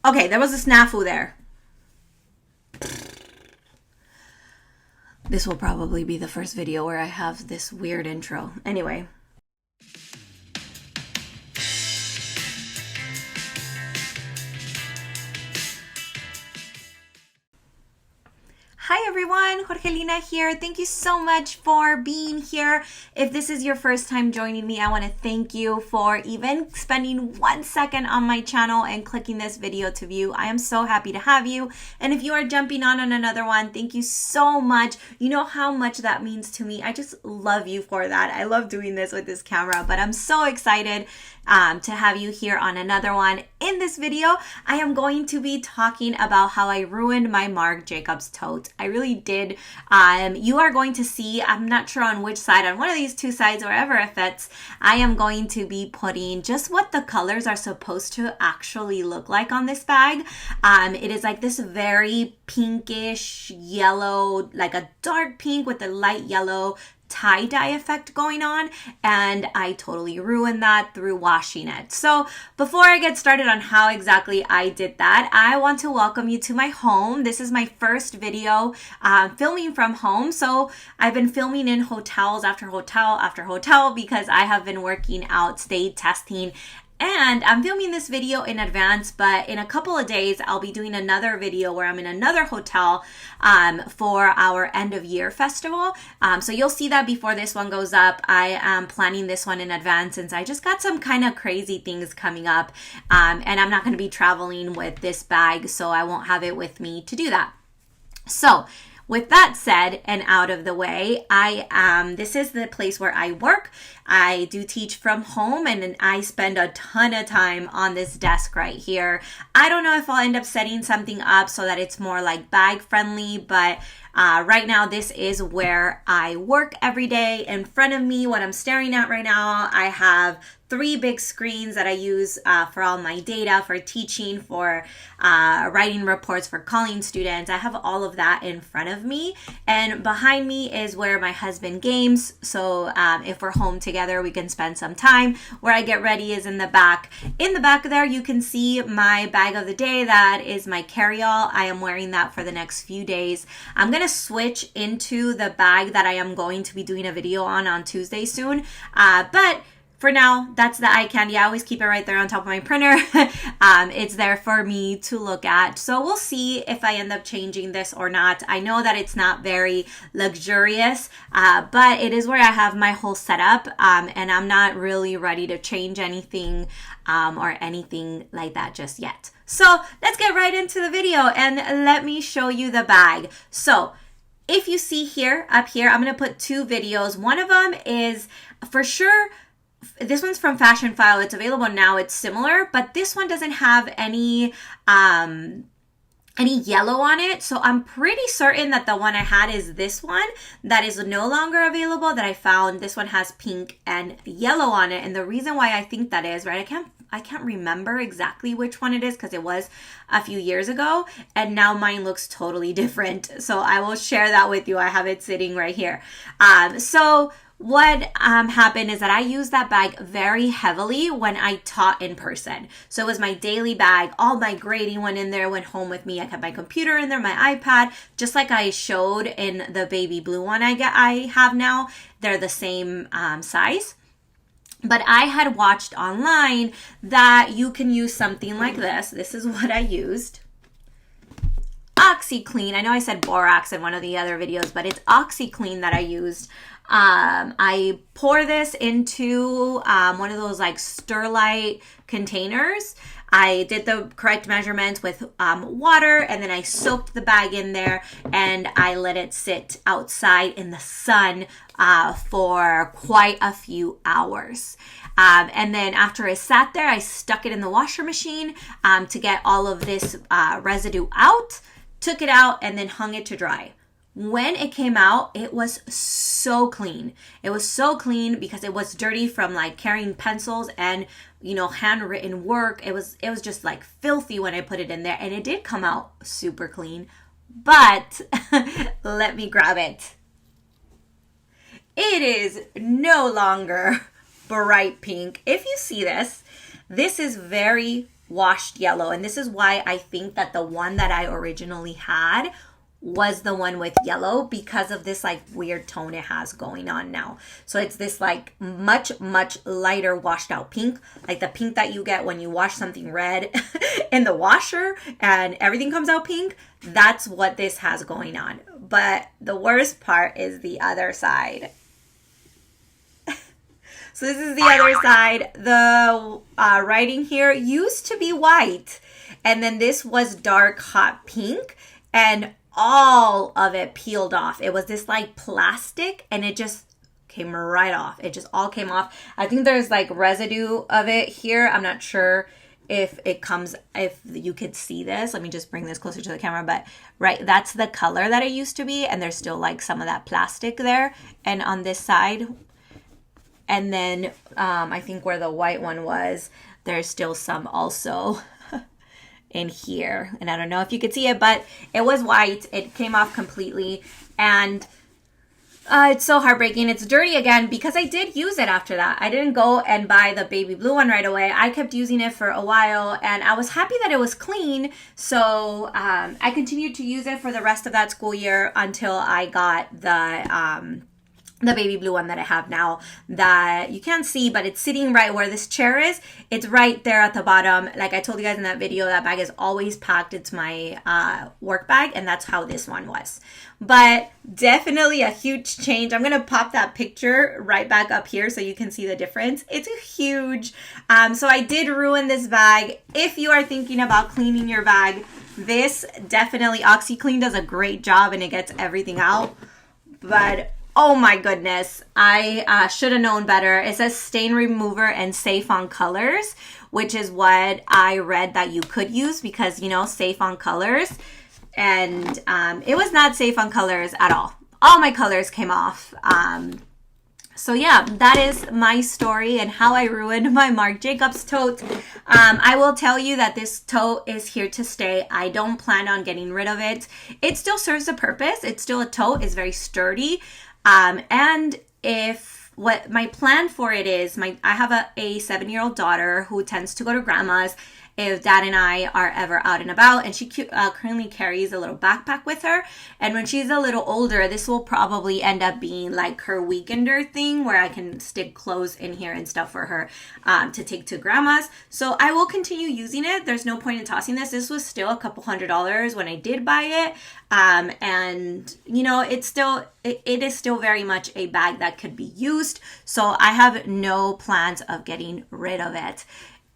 Okay, there was a snafu there. This will probably be the first video where I have this weird intro. Anyway. Hi everyone, Jorgelina here. Thank you so much for being here. If this is your first time joining me, I want to thank you for even spending 1 second on my channel and clicking this video to view. I am so happy to have you. And if you are jumping on another one, thank you so much. You know how much that means to me. I just love you for that. I love doing this with this camera, but I'm so excited to have you here on another one. In this video, I am going to be talking about how I ruined my Marc Jacobs tote. I really did. You are going to see, I'm not sure on which side, on one of these two sides, wherever it fits, I am going to be putting just what the colors are supposed to actually look like on this bag. It is like this very pinkish yellow, like a dark pink with a light yellow tie-dye effect going on, and I totally ruined that through washing it. So before I get started on how exactly I did that, I want to welcome you to my home. This is my first video filming from home. So I've been filming in hotels after hotel after hotel because I have been working out state testing. And I'm filming this video in advance, but in a couple of days, I'll be doing another video where I'm in another hotel for our end of year festival. So you'll see that before this one goes up. I am planning this one in advance since I just got some kind of crazy things coming up. And I'm not going to be traveling with this bag, so I won't have it with me to do that. So with that said and out of the way, this is the place where I work. I do teach from home, and I spend a ton of time on this desk right here. I don't know if I'll end up setting something up so that it's more like bag friendly, but right now this is where I work every day. In front of me, what I'm staring at right now, I have 3 big screens that I use for all my data, for teaching, for writing reports, for calling students. I have all of that in front of me. And behind me is where my husband games. So if we're home together, we can spend some time. Where I get ready is in the back. In the back there, you can see my bag of the day. That is my carry-all. I am wearing that for the next few days. I'm going to switch into the bag that I am going to be doing a video on Tuesday soon. But for now, that's the eye candy. I always keep it right there on top of my printer. It's there for me to look at. So we'll see if I end up changing this or not. I know that it's not very luxurious, but it is where I have my whole setup, and I'm not really ready to change anything or anything like that just yet. So let's get right into the video and let me show you the bag. So if you see here, up here, I'm going to put 2 videos. One of them is for sure, this one's from Fashion File. It's available now. It's similar, but this one doesn't have any yellow on it. So I'm pretty certain that the one I had is this one that is no longer available that I found. This one has pink and yellow on it. And the reason why I think that is, right, I can't remember exactly which one it is because it was a few years ago, and now mine looks totally different. So I will share that with you. I have it sitting right here. So what happened is that I used that bag very heavily when I taught in person. So it was my daily bag. All my grading went in there, went home with me. I kept my computer in there, my iPad, just like I showed in the baby blue one I have now. They're the same size. But I had watched online that you can use something like this. This is what I used. OxyClean. I know I said borax in one of the other videos, but it's OxyClean that I used. I pour this into one of those like Sterlite containers. I did the correct measurements with water, and then I soaked the bag in there and I let it sit outside in the sun for quite a few hours. And then after it sat there, I stuck it in the washer machine to get all of this residue out, took it out, and then hung it to dry. When it came out, it was so clean. It was so clean because it was dirty from like carrying pencils and, you know, handwritten work. It was just like filthy when I put it in there, and it did come out super clean. But let me grab it. It is no longer bright pink. If you see this, this is very washed yellow. And this is why I think that the one that I originally had was the one with yellow, because of this like weird tone it has going on now. So it's this like much lighter washed out pink, like the pink that you get when you wash something red in the washer and everything comes out pink. That's what this has going on. But the worst part is the other side. So this is the other side. The writing here used to be white, and then this was dark hot pink, and all of it peeled off. It was this like plastic, and it just came right off. It just all came off. I think there's like residue of it here. I'm not sure if you could see this. Let me just bring this closer to the camera. But right, that's the color that it used to be, and there's still like some of that plastic there. And on this side, and then I think where the white one was, there's still some also in here. And I don't know if you could see it, but it was white. It came off completely, and it's so heartbreaking. It's dirty again because I did use it after that. I didn't go and buy the baby blue one right away. I kept using it for a while, and I was happy that it was clean. So I continued to use it for the rest of that school year until I got the baby blue one that I have now, that you can't see, but it's sitting right where this chair is. It's right there at the bottom. Like I told you guys in that video, that bag is always packed. It's my work bag, and that's how this one was. But definitely a huge change. I'm gonna pop that picture right back up here so you can see the difference. It's a huge. So I did ruin this bag. If you are thinking about cleaning your bag, this definitely, OxyClean does a great job and it gets everything out. But oh my goodness, I should have known better. It says stain remover and safe on colors, which is what I read that you could use because, you know, safe on colors. And it was not safe on colors at all. All my colors came off. So yeah, that is my story and how I ruined my Marc Jacobs tote. I will tell you that this tote is here to stay. I don't plan on getting rid of it. It still serves a purpose. It's still a tote. It's very sturdy. And if what my plan for it is, I have a 7-year-old daughter who tends to go to grandma's if dad and I are ever out and about, and she currently carries a little backpack with her. And when she's a little older, this will probably end up being like her weekender thing where I can stick clothes in here and stuff for her to take to grandma's. So I will continue using it. There's no point in tossing this. This was still a couple $100s when I did buy it. And you know, it is still very much a bag that could be used. So I have no plans of getting rid of it.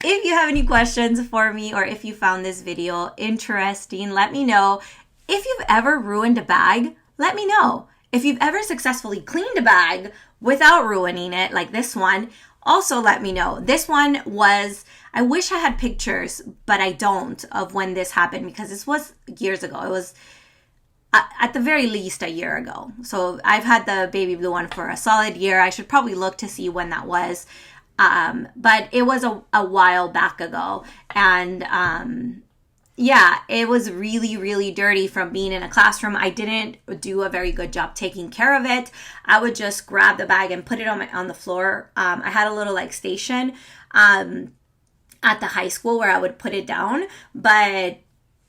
If you have any questions for me, or if you found this video interesting, let me know. If you've ever ruined a bag, let me know. If you've ever successfully cleaned a bag without ruining it, like this one, also let me know. This one was, I wish I had pictures, but I don't, of when this happened, because this was years ago. It was at the very least a year ago. So I've had the baby blue one for a solid year. I should probably look to see when that was. But it was a while back ago. And yeah, it was really, really dirty from being in a classroom. I didn't do a very good job taking care of it. I would just grab the bag and put it on the floor. I had a little like station at the high school where I would put it down, but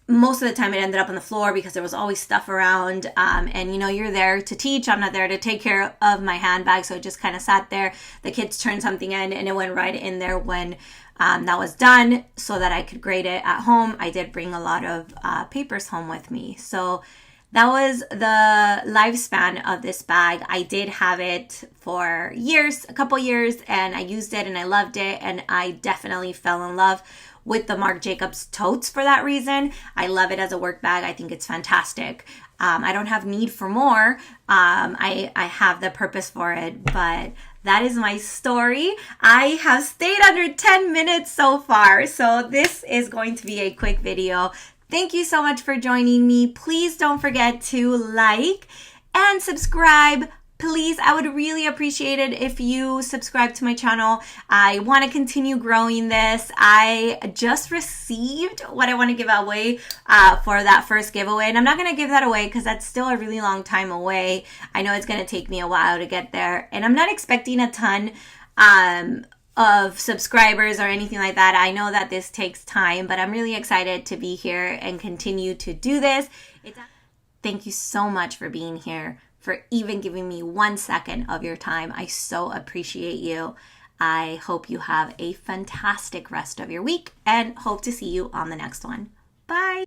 most of the time it ended up on the floor because there was always stuff around. And you know, you're there to teach. I'm not there to take care of my handbag. So it just kind of sat there. The kids turned something in and it went right in there when that was done so that I could grade it at home. I did bring a lot of papers home with me. So that was the lifespan of this bag. I did have it for years, a couple years, and I used it and I loved it. And I definitely fell in love with the Marc Jacobs totes for that reason. I love it as a work bag. I think it's fantastic. I don't have need for more. I have the purpose for it, but that is my story. I have stayed under 10 minutes so far, so this is going to be a quick video. Thank you so much for joining me. Please don't forget to like and subscribe. Please, I would really appreciate it if you subscribe to my channel. I want to continue growing this. I just received what I want to give away for that first giveaway. And I'm not going to give that away because that's still a really long time away. I know it's going to take me a while to get there. And I'm not expecting a ton of subscribers or anything like that. I know that this takes time, but I'm really excited to be here and continue to do this. Thank you so much for being here, for even giving me 1 second of your time. I so appreciate you. I hope you have a fantastic rest of your week and hope to see you on the next one. Bye.